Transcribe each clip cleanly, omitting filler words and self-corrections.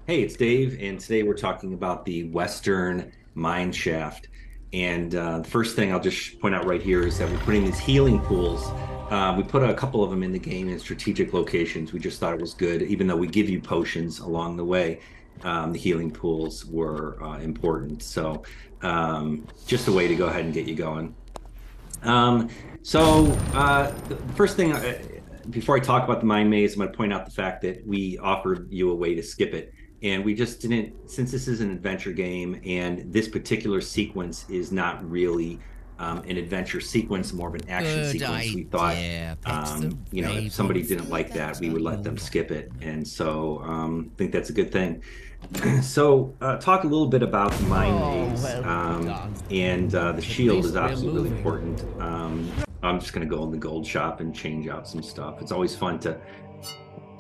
Hey, it's Dave, and today we're talking about the Western Mineshaft. And the first thing I'll just point out right here is that we're putting these healing pools. We put a couple of them in the game in strategic locations. We just thought it was good, even though we give you potions along the way. The healing pools were important. So just a way to go ahead and get you going. Um, the first thing, before I talk about the mind maze, I'm going to point out the fact that we offered you a way to skip it. And we just didn't, since this is an adventure game and this particular sequence is not really an adventure sequence, more of an action Good sequence, we thought, idea. Picks the if somebody ravens. didn't Leave like that that, to we would let them Old. skip it. And so I think that's a good thing. So, talk a little bit about the mine Oh, maze. well done. And the At shield least is we're obviously really moving. important. I'm just going to go in the gold shop and change out some stuff. It's always fun to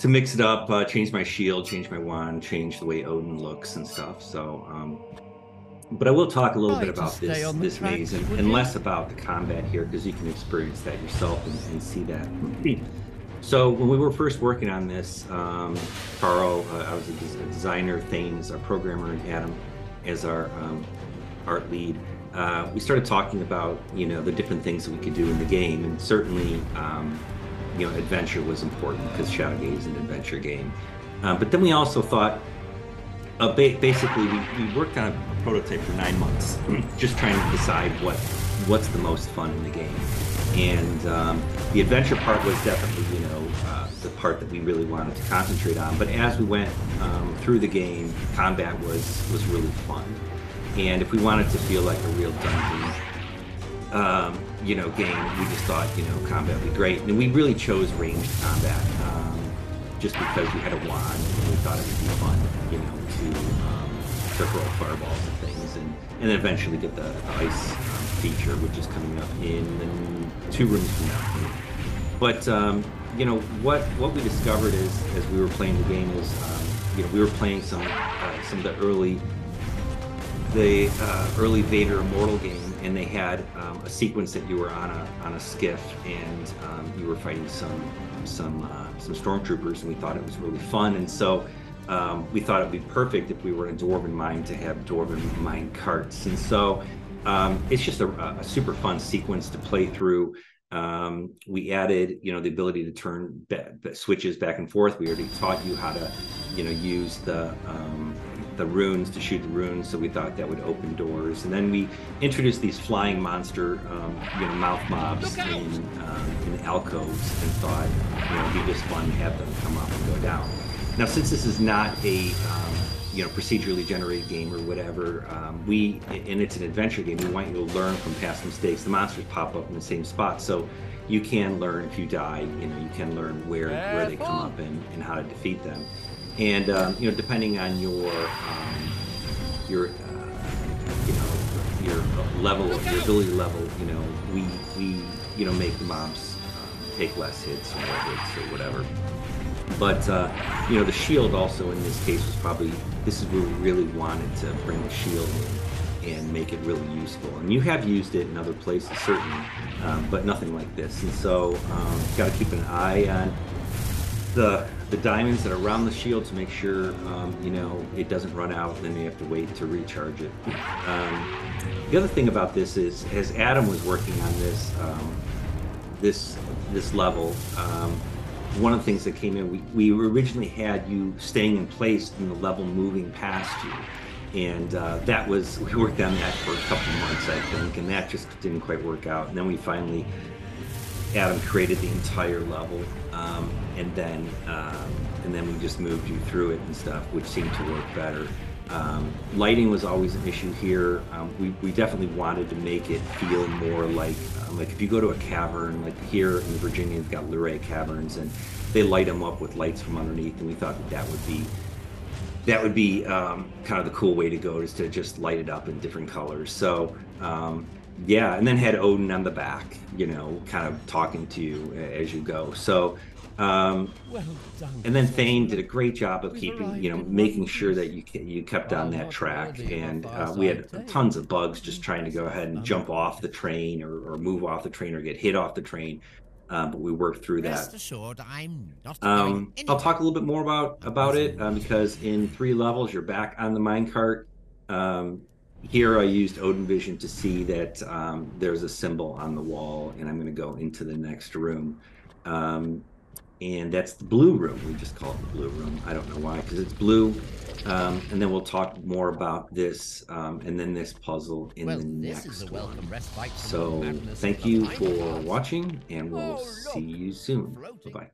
mix it up, change my shield, change my wand, change the way Odin looks and stuff. But I will talk a little bit Try to about stay on the this maze tracks, would and you? less about the combat here because you can experience that yourself and see that. So when we were first working on this, Carl, I was a designer, Thane is our programmer, and Adam as our art lead. We started talking about the different things that we could do in the game, and certainly adventure was important because Shadowgate is an adventure game. But then we also thought basically we worked on a prototype for 9 months, just trying to decide what's the most fun in the game. And the adventure part was definitely, the part that we really wanted to concentrate on. But as we went through the game, combat was really fun. And if we wanted to feel like a real dungeon, game, we just thought, combat would be great. And we really chose ranged combat just because we had a wand and we thought it would be fun, to throw fireballs and things, and then eventually get the ice feature, which is coming up in 2 rooms from now. But what we discovered is as we were playing the game is we were playing some of the early Vader Immortal game, and they had a sequence that you were on a skiff, and you were fighting some stormtroopers, and we thought it was really fun, and so we thought it'd be perfect if we were in a dwarven mine to have dwarven mine carts, and so it's just a super fun sequence to play through. We added, the ability to turn switches back and forth. We already taught you how to, use the runes to shoot the runes. So we thought that would open doors. And then we introduced these flying monster, mouth mobs in alcoves, and thought, it'd be just fun to have them come up and go down. Now, since this is not a procedurally generated game or whatever, and it's an adventure game, we want you to learn from past mistakes. The monsters pop up in the same spot, so you can learn if you die. You can learn where they come up and how to defeat them. And depending on your your level, your ability level, we make the mobs take less hits or more hits or whatever. But the shield also in this case was probably, this is where we really wanted to bring the shield in and make it really useful. And you have used it in other places certainly, but nothing like this. And so got to keep an eye on the diamonds that are around the shield to make sure it doesn't run out, and then you have to wait to recharge it. The other thing about this is, as Adam was working on this level, one of the things that came in, we originally had you staying in place and the level moving past you. And that was, we worked on that for a couple of months, I think, and that just didn't quite work out. And then we finally, Adam created the entire level, and then we just moved you through it and stuff, which seemed to work better. Lighting was always an issue here. We definitely wanted to make it feel more like if you go to a cavern, like here in Virginia, you've got Luray caverns, and they light them up with lights from underneath, and we thought that would be kind of the cool way to go, is to just light it up in different colors. So yeah, and then had Odin on the back, kind of talking to you as you go. So Well done, and then Thane did a soldier. great job of We've keeping, arrived in making one sure that piece. you kept on I'm that not track. worthy of a And we fireside had tons tale. of bugs just Mm, trying to go ahead and I'm jump off the train or move off the train or get hit off the train. but we worked through Rest that. assured, I'm not going I'll anywhere. talk a little bit more about As it because in 3 levels you're back on the minecart. Here I used Odin Vision to see that there's a symbol on the wall, and I'm going to go into the next room. And that's the blue room. We just call it the blue room. I don't know why, because it's blue. And then we'll talk more about this and then this puzzle in well, the this is a next welcome one. respite from the So madness of thank the you mine for carts. watching, and we'll Oh, see look, you soon. floating. Bye-bye.